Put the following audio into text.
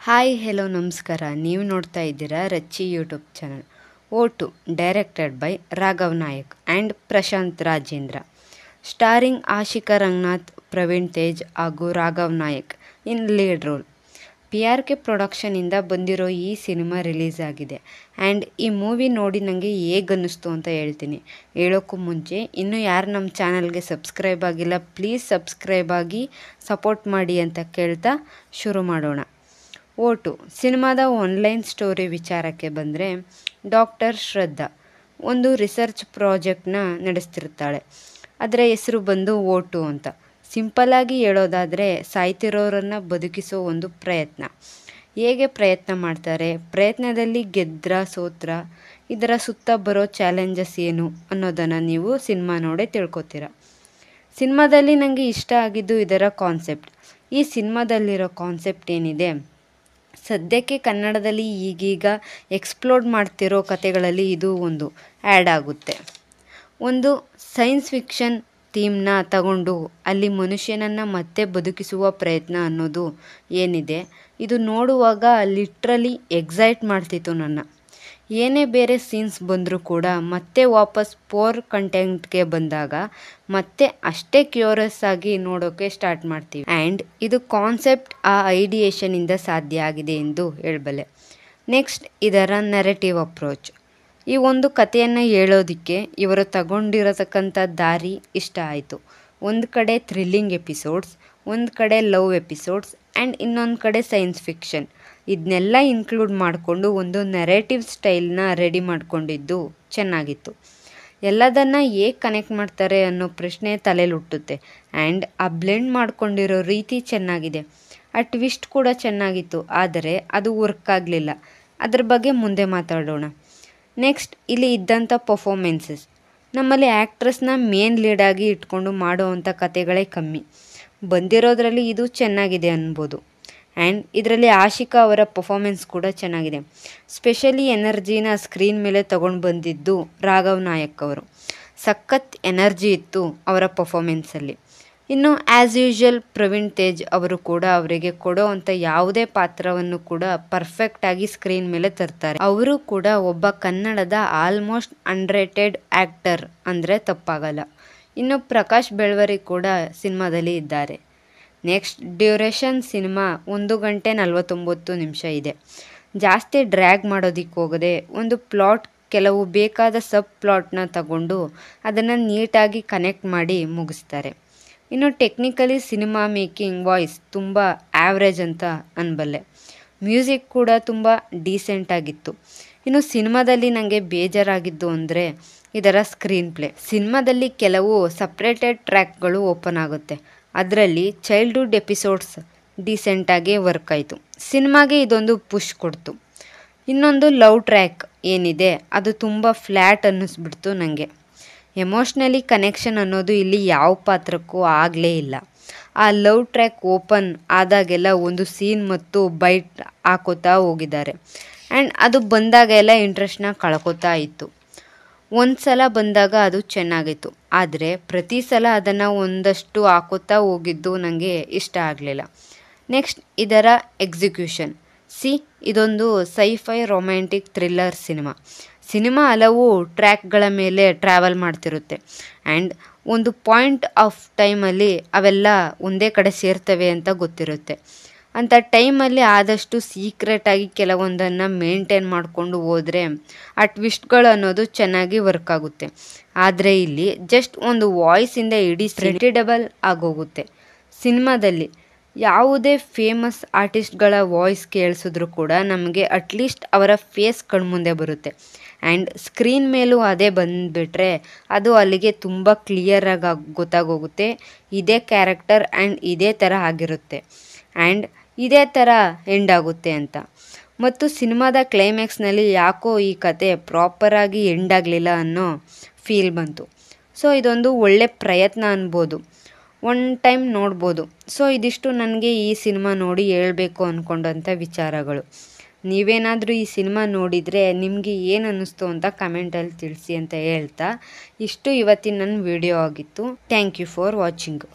Hi hello ನಮಸ್ಕಾರ. ನೀವು ನೋಡ್ತಾ ಇದ್ದೀರಾ ರಚ್ಚಿ ಯೂಟ್ಯೂಬ್ ಚಾನಲ್. ಓಟು directed by Raghav Nayak and Prashanth Rajendra, starring Ashika Ranganath, Praveen Tej ಹಾಗೂ Raghav Nayak in lead role. PRK ಪ್ರೊಡಕ್ಷನಿಂದ ಬಂದಿರೋ ಈ ಸಿನಿಮಾ ರಿಲೀಸ್ ಆಗಿದೆ ಆ್ಯಂಡ್ ಈ ಮೂವಿ ನೋಡಿ ನನಗೆ ಹೇಗೆ ಅನ್ನಿಸ್ತು ಅಂತ ಹೇಳ್ತೀನಿ. ಹೇಳೋಕ್ಕೂ ಮುಂಚೆ ಇನ್ನೂ ಯಾರು ನಮ್ಮ ಚಾನಲ್ಗೆ ಸಬ್ಸ್ಕ್ರೈಬ್ ಆಗಿಲ್ಲ, ಪ್ಲೀಸ್ ಸಬ್ಸ್ಕ್ರೈಬ್ ಆಗಿ ಸಪೋರ್ಟ್ ಮಾಡಿ ಅಂತ ಕೇಳ್ತಾ ಶುರು ಮಾಡೋಣ. ಓಟು ಸಿನಿಮಾದ ಆನ್ಲೈನ್ ಸ್ಟೋರಿ ವಿಚಾರಕ್ಕೆ ಬಂದರೆ, ಡಾಕ್ಟರ್ ಶ್ರದ್ಧಾ ಒಂದು ರಿಸರ್ಚ್ ಪ್ರಾಜೆಕ್ಟ್ನ ನಡೆಸ್ತಿರ್ತಾಳೆ. ಅದರ ಹೆಸರು ಬಂದು ಓಟು ಅಂತ. ಸಿಂಪಲ್ಲಾಗಿ ಹೇಳೋದಾದರೆ, ಸಾಯ್ತಿರೋರನ್ನು ಬದುಕಿಸೋ ಒಂದು ಪ್ರಯತ್ನ. ಹೇಗೆ ಪ್ರಯತ್ನ ಮಾಡ್ತಾರೆ, ಪ್ರಯತ್ನದಲ್ಲಿ ಗೆದ್ರ ಸೋತ್ರ, ಇದರ ಸುತ್ತ ಬರೋ ಚಾಲೆಂಜಸ್ ಏನು ಅನ್ನೋದನ್ನು ನೀವು ಸಿನಿಮಾ ನೋಡೇ ತಿಳ್ಕೊತೀರ. ಸಿನಿಮಾದಲ್ಲಿ ನನಗೆ ಇಷ್ಟ ಆಗಿದ್ದು ಇದರ ಕಾನ್ಸೆಪ್ಟ್. ಈ ಸಿನಿಮಾದಲ್ಲಿರೋ ಕಾನ್ಸೆಪ್ಟ್ ಏನಿದೆ, ಸದ್ಯಕ್ಕೆ ಕನ್ನಡದಲ್ಲಿ ಈಗೀಗ ಎಕ್ಸ್ಪ್ಲೋರ್ ಮಾಡ್ತಿರೋ ಕತೆಗಳಲ್ಲಿ ಇದು ಒಂದು ಆ್ಯಡ್ ಆಗುತ್ತೆ. ಒಂದು ಸೈನ್ಸ್ ಫಿಕ್ಷನ್ ಥೀಮ್ನ ತಗೊಂಡು ಅಲ್ಲಿ ಮನುಷ್ಯನನ್ನು ಮತ್ತೆ ಬದುಕಿಸುವ ಪ್ರಯತ್ನ ಅನ್ನೋದು ಏನಿದೆ, ಇದು ನೋಡುವಾಗ ಲಿಟ್ರಲಿ ಎಕ್ಸೈಟ್ ಮಾಡ್ತಿತ್ತು ನನ್ನ. ಏನೇ ಬೇರೆ ಸೀನ್ಸ್ ಬಂದರೂ ಕೂಡ ಮತ್ತೆ ವಾಪಸ್ ಪೋರ್ ಕಂಟೆಂಟ್ಗೆ ಬಂದಾಗ ಮತ್ತೆ ಅಷ್ಟೇ ಕ್ಯೂರಿಯಸ್ ಆಗಿ ನೋಡೋಕ್ಕೆ ಸ್ಟಾರ್ಟ್ ಮಾಡ್ತೀವಿ. ಆ್ಯಂಡ್ ಇದು ಕಾನ್ಸೆಪ್ಟ್ ಆ ಐಡಿಯೇಷನಿಂದ ಸಾಧ್ಯ ಆಗಿದೆ ಎಂದು ಹೇಳಬಲ್ಲೆ. ನೆಕ್ಸ್ಟ್, ಇದರ ನೆರೆಟಿವ್ ಅಪ್ರೋಚ್. ಈ ಒಂದು ಕಥೆಯನ್ನು ಹೇಳೋದಕ್ಕೆ ಇವರು ತಗೊಂಡಿರತಕ್ಕಂಥ ದಾರಿ ಇಷ್ಟ ಆಯಿತು. ಒಂದು ಕಡೆ ಥ್ರಿಲ್ಲಿಂಗ್ ಎಪಿಸೋಡ್ಸ್, ಒಂದು ಕಡೆ ಲವ್ ಎಪಿಸೋಡ್ಸ್ ಆ್ಯಂಡ್ ಇನ್ನೊಂದು ಕಡೆ ಸೈನ್ಸ್ ಫಿಕ್ಷನ್. ಇದನ್ನೆಲ್ಲ ಇನ್ಕ್ಲೂಡ್ ಮಾಡಿಕೊಂಡು ಒಂದು ನೆರೇಟಿವ್ ಸ್ಟೈಲ್ನ ರೆಡಿ ಮಾಡಿಕೊಂಡಿದ್ದು ಚೆನ್ನಾಗಿತ್ತು. ಎಲ್ಲದನ್ನು ಹೇಗೆ ಕನೆಕ್ಟ್ ಮಾಡ್ತಾರೆ ಅನ್ನೋ ಪ್ರಶ್ನೆ ತಲೆಯಲ್ಲಿ ಹುಟ್ಟುತ್ತೆ. ಆ್ಯಂಡ್ ಆ ಬ್ಲೆಂಡ್ ಮಾಡ್ಕೊಂಡಿರೋ ರೀತಿ ಚೆನ್ನಾಗಿದೆ. ಆ ಟ್ವಿಸ್ಟ್ ಕೂಡ ಚೆನ್ನಾಗಿತ್ತು, ಆದರೆ ಅದು ವರ್ಕ್ ಆಗಲಿಲ್ಲ. ಅದ್ರ ಬಗ್ಗೆ ಮುಂದೆ ಮಾತಾಡೋಣ. ನೆಕ್ಸ್ಟ್, ಇಲ್ಲಿ ಇದ್ದಂಥ ಪರ್ಫಾರ್ಮೆನ್ಸಸ್. ನಮ್ಮಲ್ಲಿ ಆ್ಯಕ್ಟ್ರಸ್ನ ಮೇನ್ ಲೀಡಾಗಿ ಇಟ್ಕೊಂಡು ಮಾಡೋವಂಥ ಕತೆಗಳೇ ಕಮ್ಮಿ. ಬಂದಿರೋದ್ರಲ್ಲಿ ಇದು ಚೆನ್ನಾಗಿದೆ ಅನ್ಬೋದು. ಆ್ಯಂಡ್ ಇದರಲ್ಲಿ ಆಶಿಕಾ ಅವರ ಪರ್ಫಾರ್ಮೆನ್ಸ್ ಕೂಡ ಚೆನ್ನಾಗಿದೆ. ಸ್ಪೆಷಲಿ ಎನರ್ಜಿನ ಸ್ಕ್ರೀನ್ ಮೇಲೆ ತೊಗೊಂಡು ಬಂದಿದ್ದು ರಾಘವ್ ನಾಯಕ್ ಅವರು. ಸಖತ್ ಎನರ್ಜಿ ಇತ್ತು ಅವರ ಪರ್ಫಾರ್ಮೆನ್ಸಲ್ಲಿ. ಇನ್ನು ಆ್ಯಸ್ ಯೂಶ್ವಲ್ ಪ್ರವೀಣ್ ತೇಜ್ ಅವರು ಕೂಡ ಅವರಿಗೆ ಕೊಡೋ ಅಂಥ ಯಾವುದೇ ಪಾತ್ರವನ್ನು ಕೂಡ ಪರ್ಫೆಕ್ಟಾಗಿ ಸ್ಕ್ರೀನ್ ಮೇಲೆ ತರ್ತಾರೆ. ಅವರು ಕೂಡ ಒಬ್ಬ ಕನ್ನಡದ ಆಲ್ಮೋಸ್ಟ್ ಅನ್ರೇಟೆಡ್ ಆ್ಯಕ್ಟರ್ ಅಂದರೆ ತಪ್ಪಾಗಲ್ಲ. ಇನ್ನು ಪ್ರಕಾಶ್ ಬೆಳ್ವರಿ ಕೂಡ ಸಿನಿಮಾದಲ್ಲಿ ಇದ್ದಾರೆ. ನೆಕ್ಸ್ಟ್, ಡ್ಯೂರೇಷನ್ ಸಿನಿಮಾ 1 ಗಂಟೆ 49 ನಿಮಿಷ ಇದೆ. ಜಾಸ್ತಿ ಡ್ರ್ಯಾಗ್ ಮಾಡೋದಕ್ಕೆ ಹೋಗದೆ ಒಂದು ಪ್ಲಾಟ್, ಕೆಲವು ಬೇಕಾದ ಸಬ್ ಪ್ಲಾಟ್ನ ತಗೊಂಡು ಅದನ್ನು ನೀಟಾಗಿ ಕನೆಕ್ಟ್ ಮಾಡಿ ಮುಗಿಸ್ತಾರೆ. ಇನ್ನು ಟೆಕ್ನಿಕಲಿ ಸಿನಿಮಾ ಮೇಕಿಂಗ್ ವಾಯ್ಸ್ ತುಂಬ ಆ್ಯಾವ್ರೇಜ್ ಅಂತ ಅನ್ಬಲ್ಲೆ. ಮ್ಯೂಸಿಕ್ ಕೂಡ ತುಂಬ ಡೀಸೆಂಟಾಗಿತ್ತು. ಇನ್ನು ಸಿನಿಮಾದಲ್ಲಿ ನನಗೆ ಬೇಜಾರಾಗಿದ್ದು ಅಂದರೆ ಇದರ ಸ್ಕ್ರೀನ್ ಪ್ಲೇ. ಸಿನಿಮಾದಲ್ಲಿ ಕೆಲವು ಸಪ್ರೇಟೆಡ್ ಟ್ರ್ಯಾಕ್ಗಳು ಓಪನ್ ಆಗುತ್ತೆ. ಅದರಲ್ಲಿ ಚೈಲ್ಡ್ಹುಡ್ ಎಪಿಸೋಡ್ಸ್ ಡೀಸೆಂಟಾಗಿ ವರ್ಕ್ ಆಯಿತು. ಸಿನಿಮಾಗೆ ಇದೊಂದು ಪುಷ್ ಕೊಡ್ತು. ಇನ್ನೊಂದು ಲವ್ ಟ್ರ್ಯಾಕ್ ಏನಿದೆ, ಅದು ತುಂಬ ಫ್ಲ್ಯಾಟ್ ಅನ್ನಿಸ್ಬಿಡ್ತು ನನಗೆ. ಎಮೋಷ್ನಲಿ ಕನೆಕ್ಷನ್ ಅನ್ನೋದು ಇಲ್ಲಿ ಯಾವ ಪಾತ್ರಕ್ಕೂ ಆಗಲೇ ಇಲ್ಲ. ಆ ಲವ್ ಟ್ರ್ಯಾಕ್ ಓಪನ್ ಆದಾಗೆಲ್ಲ ಒಂದು ಸೀನ್ ಮತ್ತು ಬೈಟ್ ಹಾಕೋತಾ ಹೋಗಿದ್ದಾರೆ. ಆ್ಯಂಡ್ ಅದು ಬಂದಾಗೆಲ್ಲ ಇಂಟ್ರೆಸ್ಟ್ನ ಕಳ್ಕೊತಾ ಇತ್ತು. ಒಂದು ಸಲ ಬಂದಾಗ ಅದು ಚೆನ್ನಾಗಿತ್ತು, ಆದರೆ ಪ್ರತಿ ಸಲ ಅದನ್ನು ಒಂದಷ್ಟು ಹಾಕೋತಾ ಹೋಗಿದ್ದು ನನಗೆ ಇಷ್ಟ ಆಗಲಿಲ್ಲ. ನೆಕ್ಸ್ಟ್, ಇದರ ಎಕ್ಸಿಕ್ಯೂಷನ್. ಇದೊಂದು ಸೈಫೈ ರೊಮ್ಯಾಂಟಿಕ್ ಥ್ರಿಲ್ಲರ್ ಸಿನಿಮಾ ಹಲವು ಟ್ರ್ಯಾಕ್ಗಳ ಮೇಲೆ ಟ್ರಾವೆಲ್ ಮಾಡ್ತಿರುತ್ತೆ. ಆ್ಯಂಡ್ ಒಂದು ಪಾಯಿಂಟ್ ಆಫ್ ಟೈಮಲ್ಲಿ ಅವೆಲ್ಲ ಒಂದೇ ಕಡೆ ಸೇರ್ತವೆ ಅಂತ ಗೊತ್ತಿರುತ್ತೆ. ಅಂಥ ಟೈಮಲ್ಲಿ ಆದಷ್ಟು ಸೀಕ್ರೆಟಾಗಿ ಕೆಲವೊಂದನ್ನು ಮೇಂಟೈನ್ ಮಾಡಿಕೊಂಡು ಹೋದರೆ ಆ ಟ್ವಿಸ್ಟ್ಗಳು ಅನ್ನೋದು ಚೆನ್ನಾಗಿ ವರ್ಕ್ ಆಗುತ್ತೆ. ಆದರೆ ಇಲ್ಲಿ ಜಸ್ಟ್ ಒಂದು ವಾಯ್ಸಿಂದ ಇಡೀ ಪ್ರೆಡಿಕ್ಟಬಲ್ ಆಗೋಗುತ್ತೆ. ಸಿನಿಮಾದಲ್ಲಿ ಯಾವುದೇ ಫೇಮಸ್ ಆರ್ಟಿಸ್ಟ್ಗಳ ವಾಯ್ಸ್ ಕೇಳಿಸಿದ್ರು ಕೂಡ ನಮಗೆ ಅಟ್ಲೀಸ್ಟ್ ಅವರ ಫೇಸ್ ಕಣ್ಮುಂದೆ ಬರುತ್ತೆ. ಆ್ಯಂಡ್ ಸ್ಕ್ರೀನ್ ಮೇಲೂ ಅದೇ ಬಂದುಬಿಟ್ರೆ ಅದು ಅಲ್ಲಿಗೆ ತುಂಬ ಕ್ಲಿಯರಾಗಿ ಗೊತ್ತಾಗೋಗುತ್ತೆ, ಇದೇ ಕ್ಯಾರೆಕ್ಟರ್ ಆ್ಯಂಡ್ ಇದೇ ಥರ ಆಗಿರುತ್ತೆ ಆ್ಯಂಡ್ ಇದೇ ಥರ ಎಂಡ್ ಆಗುತ್ತೆ ಅಂತ. ಮತ್ತು ಸಿನಿಮಾದ ಕ್ಲೈಮ್ಯಾಕ್ಸ್ನಲ್ಲಿ ಯಾಕೋ ಈ ಕತೆ ಪ್ರಾಪರಾಗಿ ಎಂಡ್ ಆಗಲಿಲ್ಲ ಅನ್ನೋ ಫೀಲ್ ಬಂತು. ಸೊ ಇದೊಂದು ಒಳ್ಳೆ ಪ್ರಯತ್ನ ಅನ್ಬೋದು, ಒನ್ ಟೈಮ್ ನೋಡ್ಬೋದು. ಸೊ ಇದಿಷ್ಟು ನನಗೆ ಈ ಸಿನಿಮಾ ನೋಡಿ ಹೇಳಬೇಕು ಅಂದ್ಕೊಂಡಂಥ ವಿಚಾರಗಳು. ನೀವೇನಾದರೂ ಈ ಸಿನಿಮಾ ನೋಡಿದರೆ ನಿಮಗೆ ಏನು ಅನ್ನಿಸ್ತು ಅಂತ ಕಮೆಂಟಲ್ಲಿ ತಿಳಿಸಿ ಅಂತ ಹೇಳ್ತಾ, ಇಷ್ಟು ಇವತ್ತಿನ ನನ್ನ ವಿಡಿಯೋ ಆಗಿತ್ತು. Thank you for watching.